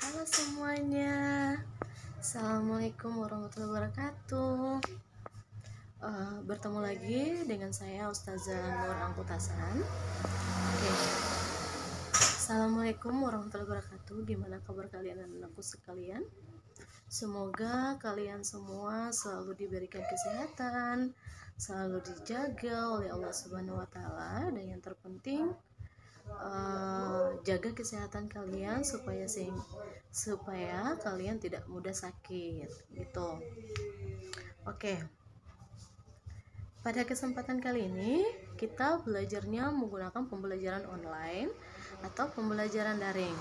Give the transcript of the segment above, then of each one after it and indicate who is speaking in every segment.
Speaker 1: Halo semuanya, Assalamualaikum warahmatullahi wabarakatuh. Bertemu lagi dengan saya Ustazah Nur Angkutasan. Oke, Assalamualaikum warahmatullahi wabarakatuh. Gimana kabar kalian dan anakku sekalian? Semoga kalian semua selalu diberikan kesehatan, selalu dijaga oleh Allah Subhanahu wa Ta'ala, dan yang terpenting jaga kesehatan kalian supaya kalian tidak mudah sakit gitu. Oke, pada kesempatan kali ini kita belajarnya menggunakan pembelajaran online atau pembelajaran daring.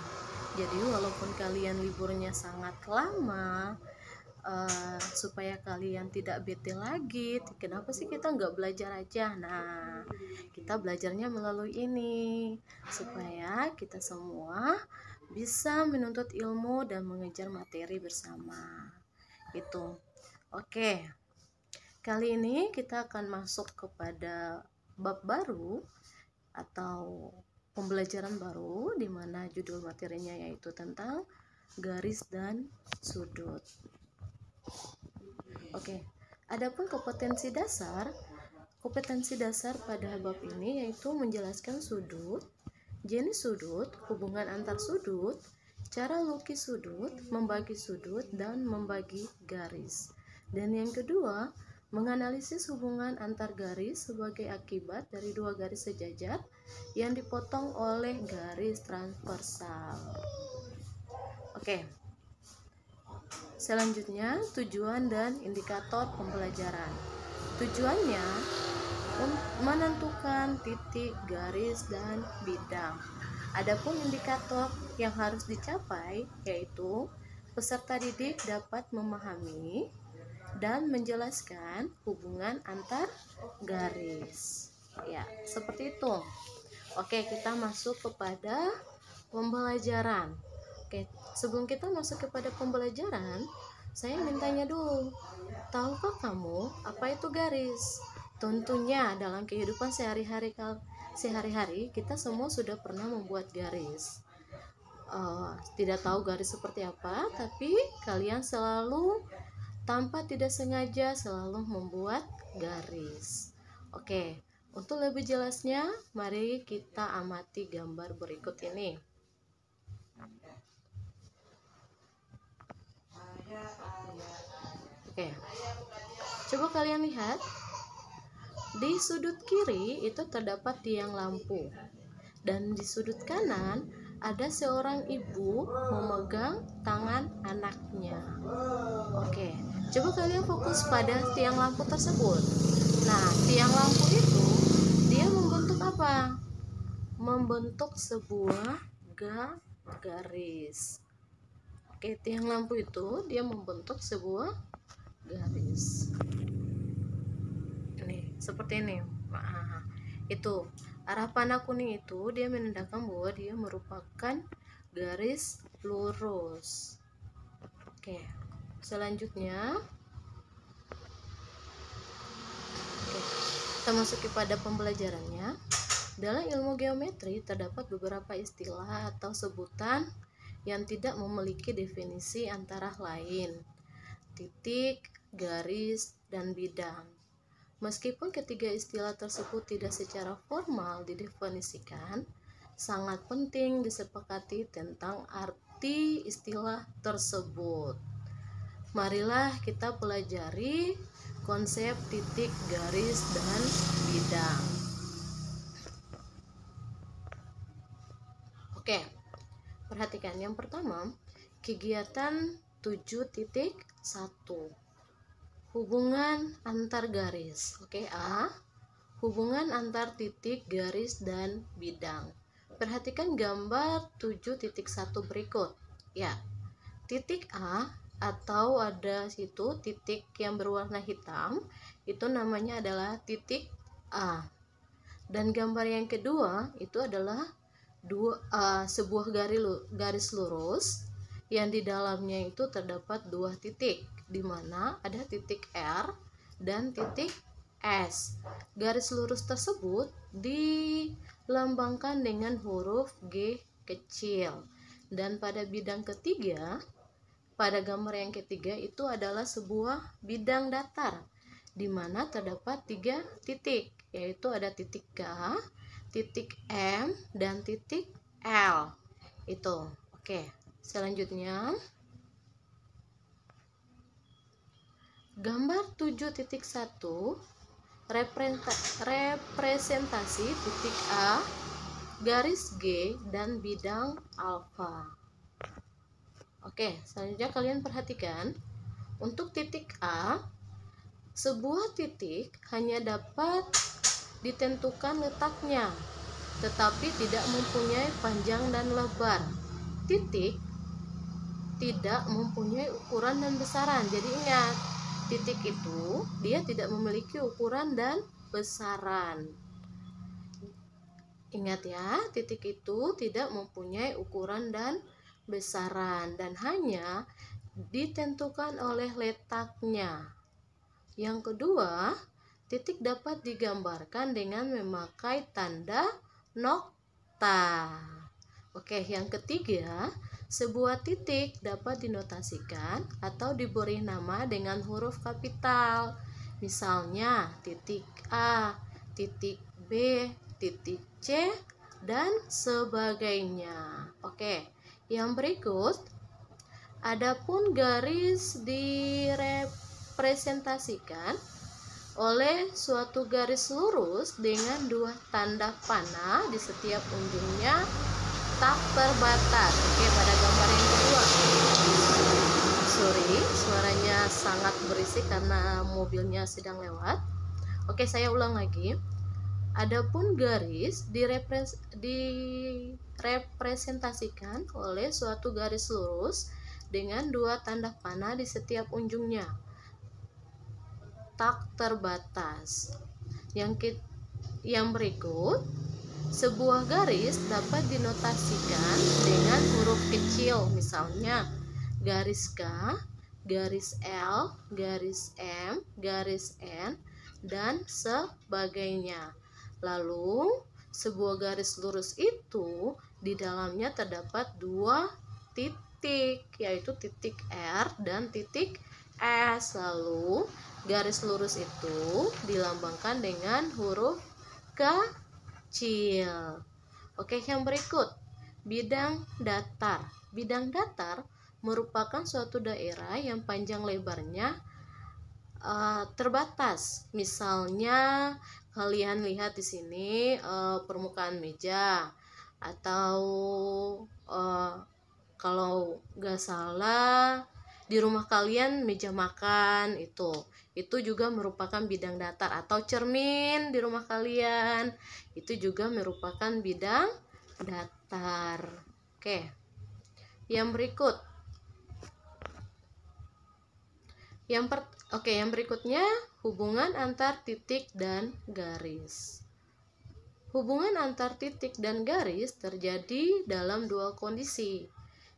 Speaker 1: Jadi walaupun kalian liburnya sangat lama, supaya kalian tidak bete lagi, kenapa sih kita nggak belajar aja? Nah, kita belajarnya melalui ini supaya kita semua bisa menuntut ilmu dan mengejar materi bersama gitu. Oke, kali ini kita akan masuk kepada bab baru atau pembelajaran baru, di mana judul materinya yaitu tentang garis dan sudut. Oke, adapun kompetensi dasar pada bab ini yaitu menjelaskan sudut, jenis sudut, hubungan antar sudut, cara lukis sudut, membagi sudut, dan membagi garis. Dan yang kedua, menganalisis hubungan antar garis sebagai akibat dari dua garis sejajar yang dipotong oleh garis transversal. Oke. Selanjutnya, tujuan dan indikator pembelajaran. Tujuannya menentukan titik, garis, dan bidang. Adapun indikator yang harus dicapai yaitu peserta didik dapat memahami dan menjelaskan hubungan antar garis. Ya, seperti itu. Oke, kita masuk kepada pembelajaran. Oke, sebelum kita masuk kepada pembelajaran, saya ingin tanya dulu, tahukah kamu apa itu garis? Tentunya dalam kehidupan sehari-hari kita semua sudah pernah membuat garis. Tidak tahu garis seperti apa, tapi kalian selalu tanpa tidak sengaja selalu membuat garis. Oke, untuk lebih jelasnya, mari kita amati gambar berikut ini. Oke, coba kalian lihat. Di sudut kiri itu terdapat tiang lampu, dan di sudut kanan ada seorang ibu memegang tangan anaknya. Oke, coba kalian fokus pada tiang lampu tersebut. Nah, tiang lampu itu dia membentuk apa? Membentuk sebuah garis. Oke, tiang lampu itu dia membentuk sebuah garis. Ini seperti ini. Nah, itu arah panah kuning itu dia menandakan bahwa dia merupakan garis lurus. Oke, selanjutnya kita masuk kepada pembelajarannya. Dalam ilmu geometri terdapat beberapa istilah atau sebutan yang tidak memiliki definisi antara lain titik, garis, dan bidang. Meskipun ketiga istilah tersebut tidak secara formal didefinisikan, sangat penting disepakati tentang arti istilah tersebut. Marilah kita pelajari konsep titik, garis, dan bidang. Oke, perhatikan yang pertama, kegiatan 7.1. Hubungan antar garis. Oke, A. Hubungan antar titik, garis, dan bidang. Perhatikan gambar 7.1 berikut. Ya, titik A atau ada situ titik yang berwarna hitam, itu namanya adalah titik A. Dan gambar yang kedua itu adalah sebuah garis lurus yang di dalamnya itu terdapat dua titik, di mana ada titik R dan titik S. Garis lurus tersebut dilambangkan dengan huruf G kecil Dan pada bidang ketiga, pada gambar yang ketiga itu adalah sebuah bidang datar di mana terdapat 3 titik, yaitu ada titik K, titik M, dan titik L. Itu. Oke, selanjutnya gambar 7.1 representasi titik A, garis G, dan bidang alfa. Oke, selanjutnya kalian perhatikan. Untuk titik A, sebuah titik hanya dapat ditentukan letaknya, tetapi tidak mempunyai panjang dan lebar. Titik tidak mempunyai ukuran dan besaran. Jadi ingat, titik itu dia tidak memiliki ukuran dan besaran. Ingat ya, titik itu tidak mempunyai ukuran dan besaran dan hanya ditentukan oleh letaknya. Yang kedua, titik dapat digambarkan dengan memakai tanda nokta. Oke, yang ketiga, sebuah titik dapat dinotasikan atau diberi nama dengan huruf kapital. Misalnya titik A, titik B, titik C, dan sebagainya. Oke, yang berikut, adapun garis direpresentasikan oleh suatu garis lurus dengan 2 tanda panah di setiap ujungnya tak terbatas. Oke, pada gambar yang kedua. Sorry, suaranya sangat berisik karena mobilnya sedang lewat. Oke, saya ulang lagi. Adapun garis direpresentasikan oleh suatu garis lurus dengan 2 tanda panah di setiap ujungnya tak terbatas. Yang berikut, sebuah garis dapat dinotasikan dengan huruf kecil, misalnya garis K, garis L, garis M, garis N, dan sebagainya. Lalu, sebuah garis lurus itu di dalamnya terdapat 2 titik, yaitu titik R dan titik S. Lalu, garis lurus itu dilambangkan dengan huruf kecil. Oke, yang berikut, bidang datar. Bidang datar merupakan suatu daerah yang panjang lebarnya terbatas. Misalnya kalian lihat di sini permukaan meja, atau kalau nggak salah di rumah kalian meja makan, itu juga merupakan bidang datar, atau cermin di rumah kalian itu juga merupakan bidang datar. Oke, yang berikut, yang berikutnya, hubungan antar titik dan garis. Hubungan antar titik dan garis terjadi dalam 2 kondisi.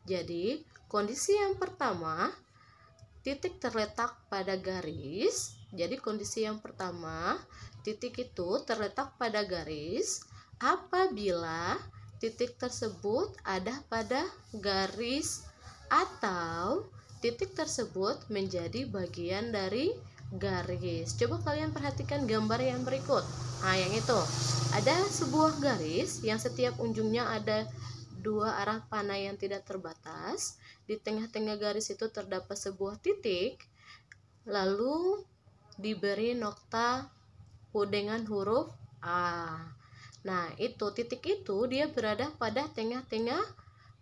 Speaker 1: Jadi, kondisi yang pertama, titik terletak pada garis. Jadi, kondisi yang pertama, titik itu terletak pada garis apabila titik tersebut ada pada garis atau titik tersebut menjadi bagian dari garis. Coba kalian perhatikan gambar yang berikut. Nah, yang itu ada sebuah garis yang setiap ujungnya ada 2 arah panah yang tidak terbatas. Di tengah-tengah garis itu terdapat sebuah titik, lalu diberi nokta dengan huruf A. Nah, itu titik itu dia berada pada tengah-tengah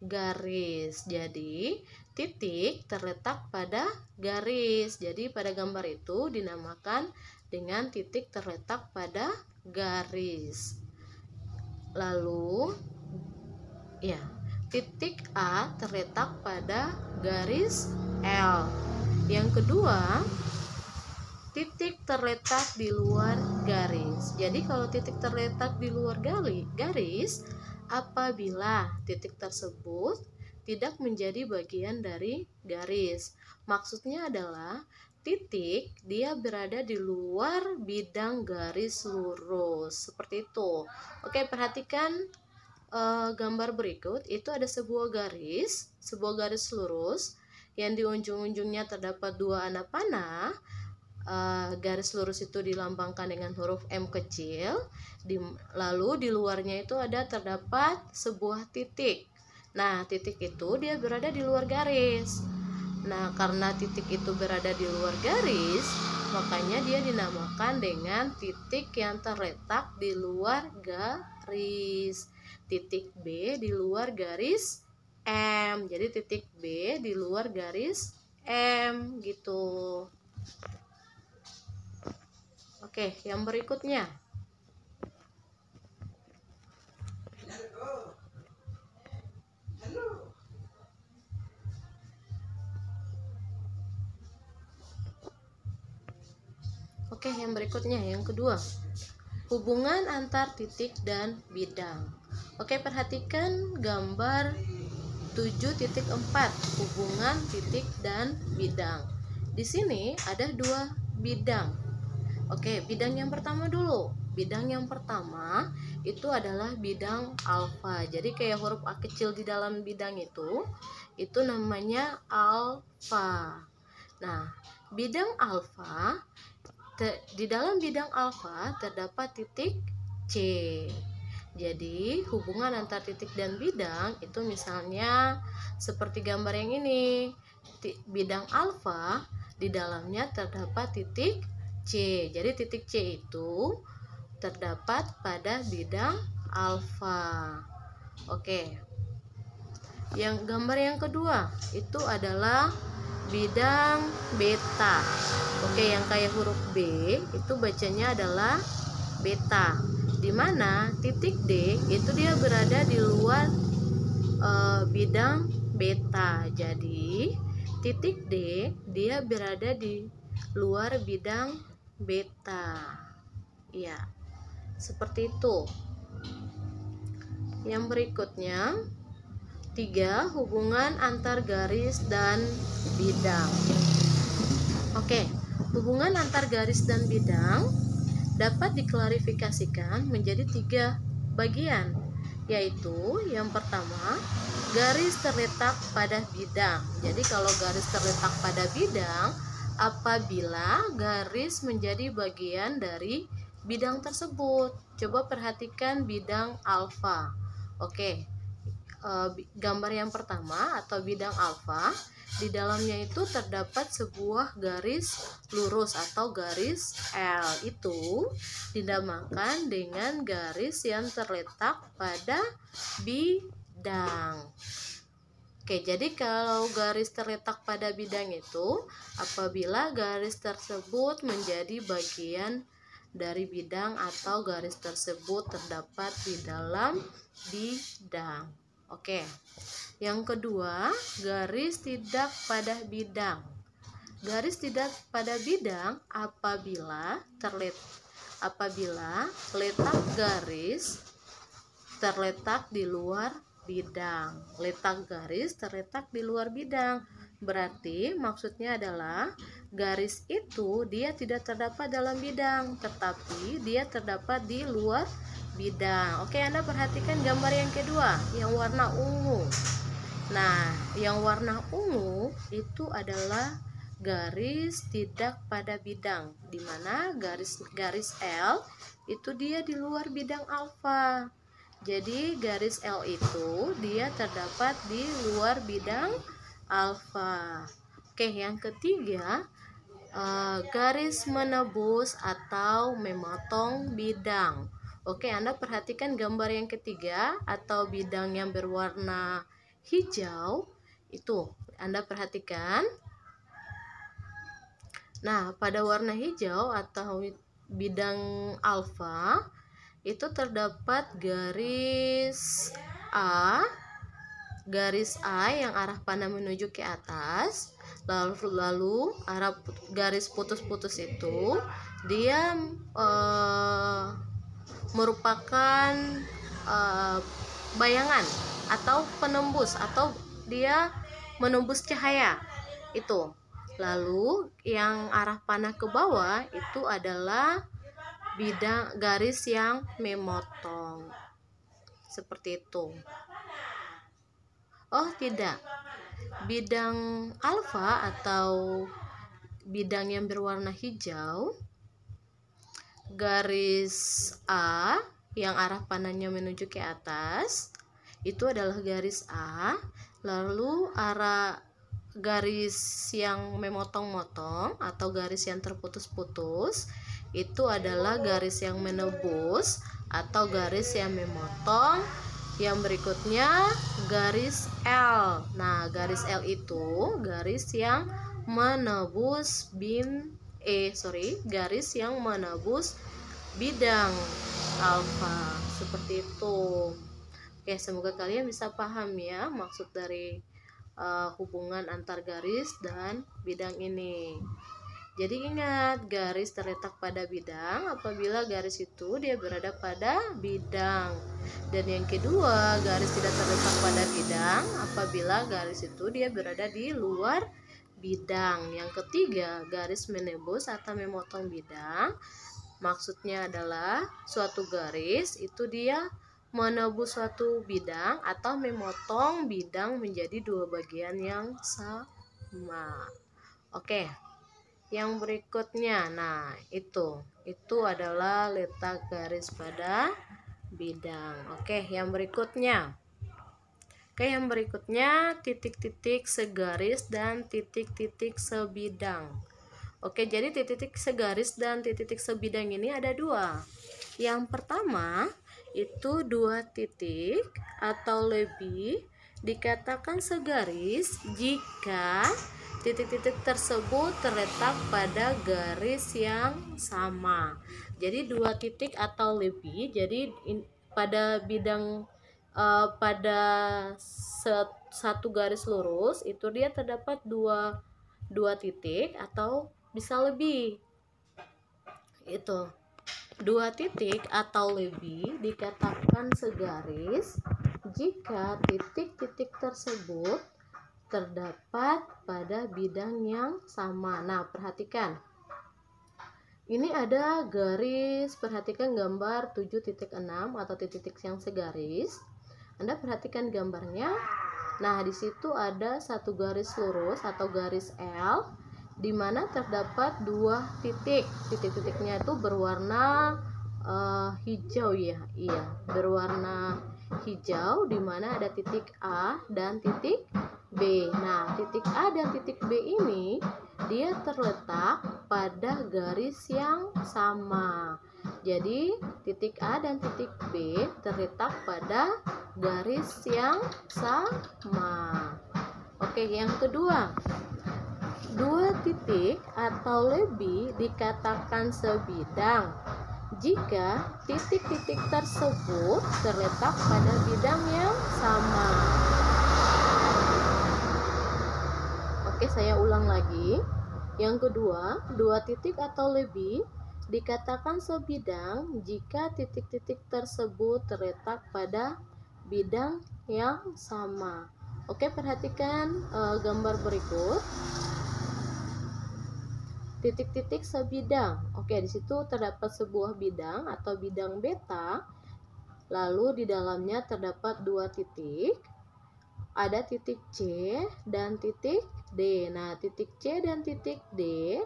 Speaker 1: garis. Jadi, titik terletak pada garis. Jadi, pada gambar itu dinamakan dengan titik terletak pada garis. Lalu, ya, titik A terletak pada garis L. Yang kedua, titik terletak di luar garis. Jadi kalau titik terletak di luar garis, apabila titik tersebut tidak menjadi bagian dari garis. Maksudnya adalah titik dia berada di luar bidang garis lurus. Seperti itu. Oke, perhatikan gambar berikut itu ada sebuah garis lurus yang di ujung-ujungnya terdapat dua anak panah. Garis lurus itu dilambangkan dengan huruf M kecil, lalu di luarnya itu terdapat sebuah titik. Nah, titik itu dia berada di luar garis. Nah, karena titik itu berada di luar garis, makanya dia dinamakan dengan titik yang terletak di luar garis. Titik B di luar garis M. Jadi titik B di luar garis M gitu. Oke, yang berikutnya. Oke, yang berikutnya, yang kedua. Hubungan antar titik dan bidang. Oke, perhatikan gambar 7.4, hubungan titik dan bidang. Di sini ada dua bidang. Oke, bidang yang pertama dulu. Bidang yang pertama itu adalah bidang alfa. Jadi kayak huruf A kecil di dalam bidang itu namanya alfa. Nah, bidang alfa, di dalam bidang alfa terdapat titik C. Jadi hubungan antar titik dan bidang itu misalnya seperti gambar yang ini. Bidang alfa di dalamnya terdapat titik C. Jadi titik C itu terdapat pada bidang alfa. Oke. Yang gambar yang kedua itu adalah bidang beta. Oke, yang kayak huruf B itu bacanya adalah beta, di mana titik D itu dia berada di luar bidang beta. Jadi titik D dia berada di luar bidang beta. Ya, seperti itu. Yang berikutnya, 3. Hubungan antar garis dan bidang. Oke, hubungan antar garis dan bidang dapat diklarifikasikan menjadi 3 bagian, yaitu yang pertama, garis terletak pada bidang. Jadi kalau garis terletak pada bidang, apabila garis menjadi bagian dari bidang tersebut. Coba perhatikan bidang alfa. Oke, gambar yang pertama atau bidang alfa, di dalamnya itu terdapat sebuah garis lurus atau garis L. Itu dinamakan dengan garis yang terletak pada bidang. Oke, jadi kalau garis terletak pada bidang itu apabila garis tersebut menjadi bagian dari bidang atau garis tersebut terdapat di dalam bidang. Oke. Yang kedua, garis tidak pada bidang. Garis tidak pada bidang apabila letak garis terletak di luar bidang. Letak garis terletak di luar bidang. Berarti maksudnya adalah garis itu dia tidak terdapat dalam bidang, tetapi dia terdapat di luar bidang. Oke, Anda perhatikan gambar yang kedua, yang warna ungu. Nah, yang warna ungu itu adalah garis tidak pada bidang, di mana garis L itu dia di luar bidang alfa. Jadi garis L itu dia terdapat di luar bidang alfa. Oke, yang ketiga, garis menebus atau memotong bidang. Oke, Anda perhatikan gambar yang ketiga atau bidang yang berwarna hijau itu. Anda perhatikan. Nah, pada warna hijau atau bidang alfa itu terdapat garis A yang arah panah menuju ke atas. Lalu arah garis putus-putus itu dia merupakan bayangan atau penembus, atau dia menembus cahaya itu. Lalu yang arah panah ke bawah itu adalah bidang garis yang memotong. seperti itu. Oh tidak, bidang alfa atau bidang yang berwarna hijau, garis A yang arah panahnya menuju ke atas itu adalah garis A, lalu arah garis yang memotong-motong atau garis yang terputus-putus itu adalah garis yang menebus atau garis yang memotong. Yang berikutnya garis L. Nah, garis L itu garis yang menebus garis yang menebus bidang alfa, seperti itu. Oke, semoga kalian bisa paham ya maksud dari hubungan antar garis dan bidang ini. Jadi ingat, garis terletak pada bidang apabila garis itu dia berada pada bidang. Dan yang kedua, garis tidak terletak pada bidang apabila garis itu dia berada di luar bidang. Yang ketiga, garis menembus atau memotong bidang. Maksudnya adalah suatu garis itu dia menebus suatu bidang atau memotong bidang menjadi dua bagian yang sama. Oke. Yang berikutnya, nah itu adalah letak garis pada bidang. Oke, yang berikutnya. Titik-titik segaris dan titik-titik sebidang. Oke, jadi titik-titik segaris dan titik-titik sebidang ini ada dua. Yang pertama, itu dua titik atau lebih dikatakan segaris jika titik-titik tersebut terletak pada garis yang sama. Jadi dua titik atau lebih. Jadi pada bidang pada satu garis lurus itu dia terdapat dua titik atau bisa lebih. Itu dua titik atau lebih dikatakan segaris jika titik-titik tersebut terdapat pada bidang yang sama. Nah, perhatikan. Ini ada garis, perhatikan gambar 7.6 atau titik-titik yang segaris. Anda perhatikan gambarnya. Nah, di situ ada satu garis lurus atau garis L di mana terdapat dua titik. Titik-titiknya itu berwarna hijau ya. Iya, berwarna hijau di mana ada titik A dan titik B. Nah, titik A dan titik B ini dia terletak pada garis yang sama. Jadi, titik A dan titik B terletak pada garis yang sama. Oke, yang kedua. Dua titik atau lebih dikatakan sebidang jika titik-titik tersebut terletak pada bidang yang sama. Oke, saya ulang lagi. Yang kedua, dua titik atau lebih dikatakan sebidang jika titik-titik tersebut terletak pada bidang yang sama. Oke, perhatikan gambar berikut. Titik-titik sebidang. Oke, di situ terdapat sebuah bidang atau bidang beta. Lalu di dalamnya terdapat dua titik. Ada titik C dan titik D. Nah, titik C dan titik D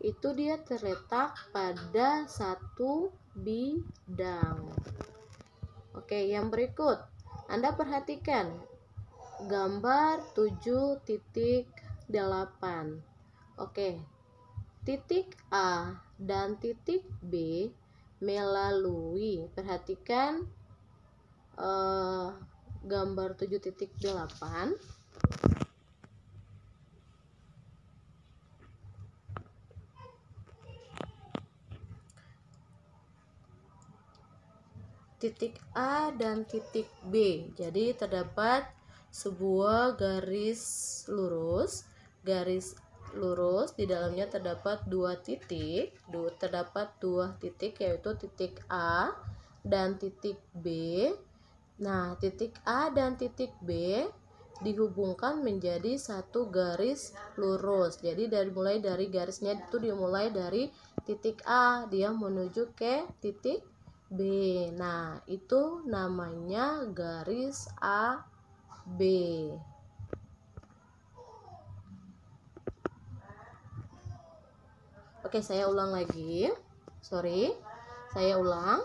Speaker 1: itu dia terletak pada satu bidang. Oke, yang berikut. Anda perhatikan gambar 7.8. Oke. Titik A dan titik B melalui, perhatikan gambar 7.8. Titik A dan titik B. Jadi terdapat sebuah garis lurus di dalamnya terdapat dua titik, yaitu titik A dan titik B. Nah, titik A dan titik B dihubungkan menjadi satu garis lurus. Jadi mulai dari garisnya itu dimulai dari titik A, dia menuju ke titik B. Nah, itu namanya garis AB. Oke, saya ulang lagi. Saya ulang.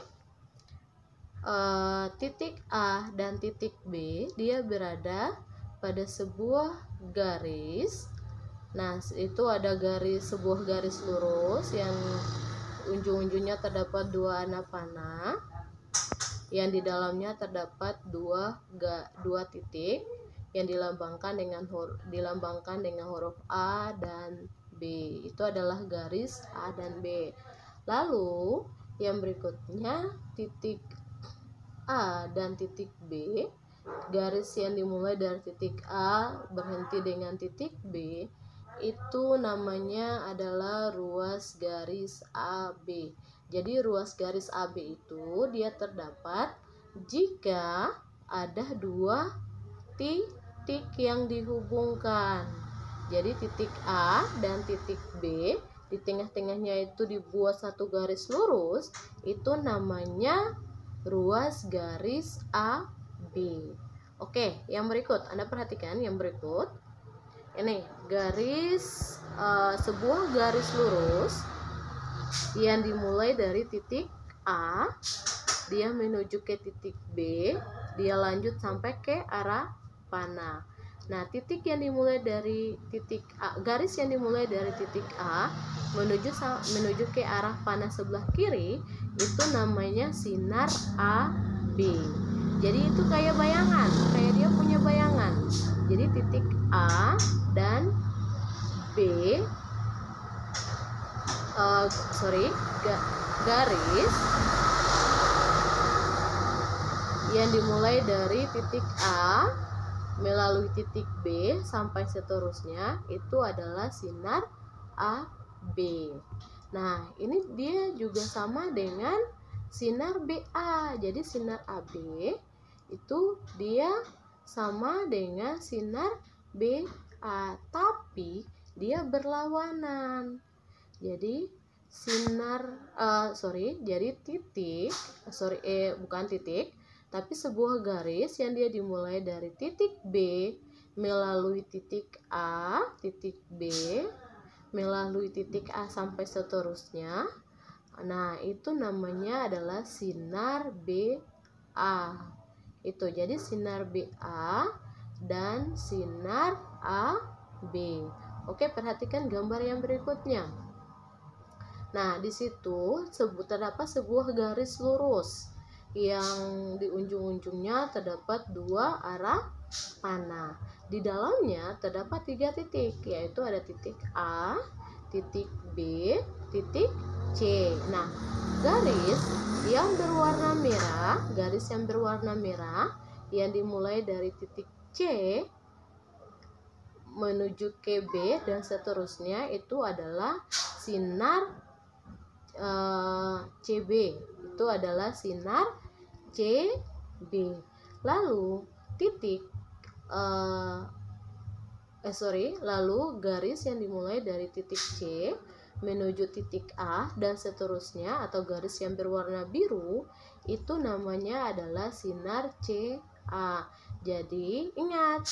Speaker 1: Titik A dan titik B dia berada pada sebuah garis. Nah, itu ada sebuah garis lurus yang ujung-ujungnya terdapat dua anak panah, yang di dalamnya terdapat dua titik yang dilambangkan dengan huruf A dan B. Itu adalah garis A dan B. Lalu yang berikutnya titik A dan titik B, garis yang dimulai dari titik A berhenti dengan titik B, itu namanya adalah ruas garis AB. Jadi ruas garis AB itu dia terdapat jika ada dua titik yang dihubungkan. Jadi titik A dan titik B, di tengah-tengahnya itu dibuat satu garis lurus, itu namanya ruas garis AB. Oke, yang berikut Anda perhatikan yang berikut. Ini sebuah garis lurus yang dimulai dari titik A, dia menuju ke titik B, dia lanjut sampai ke arah panah. Nah, titik yang dimulai dari titik A, garis yang dimulai dari titik A menuju ke arah panah sebelah kiri, itu namanya sinar AB. Jadi itu kayak bayangan, kayak dia punya bayangan. Jadi titik A dan B, garis yang dimulai dari titik A melalui titik B sampai seterusnya itu adalah sinar AB. Nah, ini dia juga sama dengan sinar BA. Jadi sinar AB itu dia sama dengan sinar BA, tapi dia berlawanan. Jadi tapi sebuah garis yang dia dimulai dari titik B melalui titik A, titik B, melalui titik A sampai seterusnya. Nah, itu namanya adalah sinar BA. Itu jadi sinar BA dan sinar AB. Oke, perhatikan gambar yang berikutnya. Nah, di situ terdapat sebuah garis lurus yang di ujung-ujungnya terdapat dua arah panah. Di dalamnya terdapat 3 titik, yaitu ada titik A, titik B, titik C. Nah, garis yang berwarna merah yang dimulai dari titik C menuju ke B dan seterusnya itu adalah sinar CB. Itu adalah sinar CB. Lalu lalu garis yang dimulai dari titik C menuju titik A dan seterusnya, atau garis yang berwarna biru, itu namanya adalah sinar CA. Jadi ingat,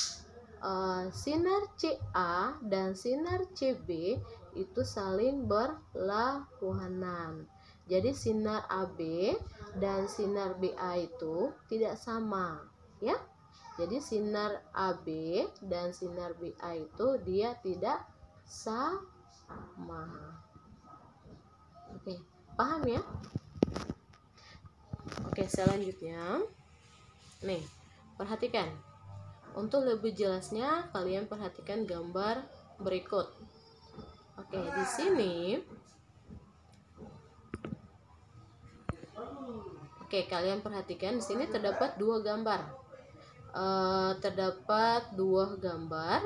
Speaker 1: sinar CA dan sinar CB itu saling berlawanan. Jadi sinar AB dan sinar BA itu tidak sama, ya. Jadi sinar AB dan sinar BA itu dia tidak sama. Oke, paham ya? Oke, selanjutnya. Nih, perhatikan. Untuk lebih jelasnya kalian perhatikan gambar berikut. Oke, di sini kalian perhatikan di sini terdapat dua gambar.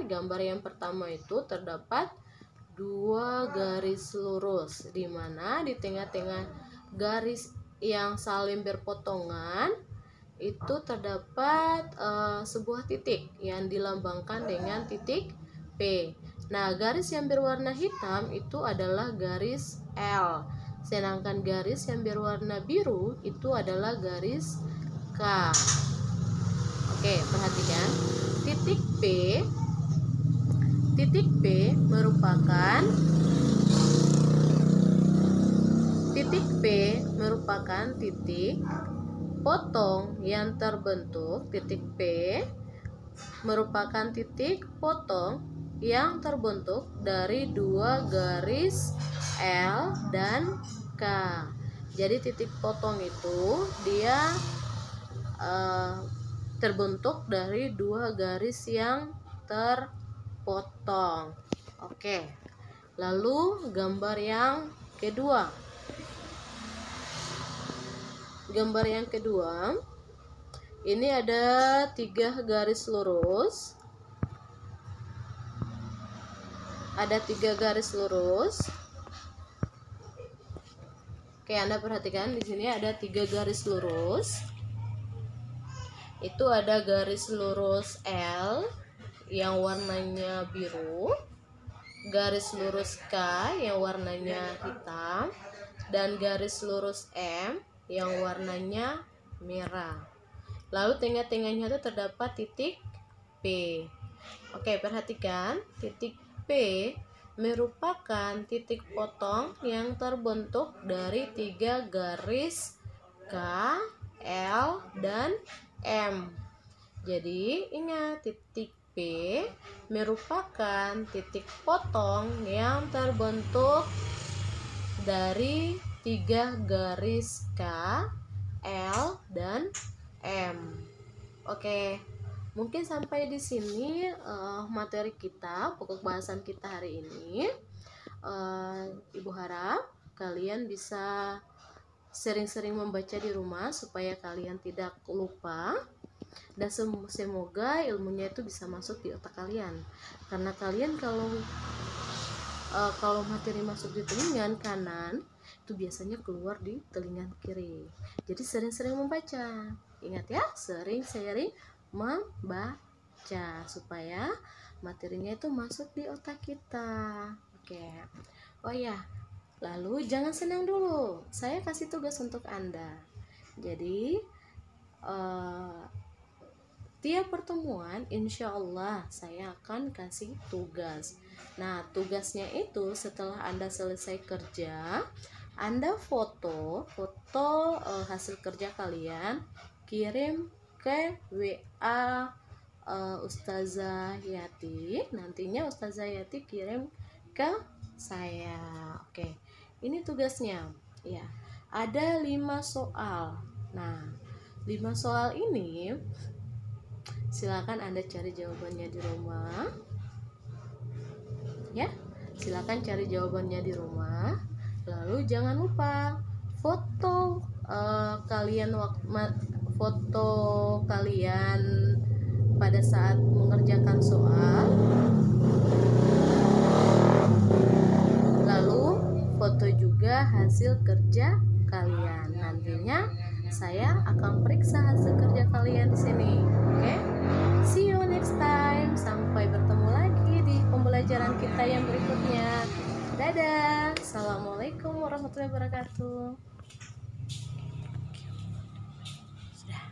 Speaker 1: Gambar yang pertama itu terdapat dua garis lurus, di mana di tengah-tengah garis yang saling berpotongan itu terdapat sebuah titik yang dilambangkan dengan titik P. Nah, garis yang berwarna hitam itu adalah garis L. Sedangkan garis yang berwarna biru itu adalah garis K. Oke, perhatikan. Titik P merupakan titik potong yang terbentuk. Titik P merupakan titik potong yang terbentuk dari dua garis L dan K. Jadi titik potong itu dia terbentuk dari dua garis yang terpotong. Oke. Lalu gambar yang kedua. Gambar yang kedua, ini ada 3 garis lurus. Ada 3 garis lurus. Oke, Anda perhatikan di sini ada 3 garis lurus. Itu ada garis lurus L yang warnanya biru, garis lurus K yang warnanya hitam, dan garis lurus M yang warnanya merah. Lalu tengah-tengahnya itu terdapat titik P. Oke, perhatikan, titik P merupakan titik potong yang terbentuk dari 3 garis K, L, dan M. Jadi ingat, titik P merupakan titik potong yang terbentuk dari 3 garis K, L, dan M. Oke, mungkin sampai di sini materi kita, pokok bahasan kita hari ini. Ibu harap kalian bisa sering-sering membaca di rumah supaya kalian tidak lupa, dan semoga ilmunya itu bisa masuk di otak kalian. Karena kalian kalau materi masuk di telinga kanan itu biasanya keluar di telinga kiri. Jadi sering-sering membaca. Ingat ya, sering-sering membaca supaya materinya itu masuk di otak kita. Oke. Oh ya, lalu jangan senang dulu. Saya kasih tugas untuk Anda. Jadi tiap pertemuan insya Allah saya akan kasih tugas. Nah, tugasnya itu setelah Anda selesai kerja, Anda foto hasil kerja kalian, kirim ke WA Ustazah Yati. Nantinya Ustazah Yati kirim ke saya. Oke, ini tugasnya. Ya, ada 5 soal. Nah, 5 soal ini silakan Anda cari jawabannya di rumah. Ya, silakan cari jawabannya di rumah. Lalu jangan lupa foto kalian pada saat mengerjakan soal. Lalu foto juga hasil kerja kalian. Nantinya saya akan periksa hasil kerja kalian di sini. Oke? See you next time. Sampai bertemu lagi di pembelajaran kita yang berikutnya. Dadah. Assalamualaikum warahmatullahi wabarakatuh. Sudah.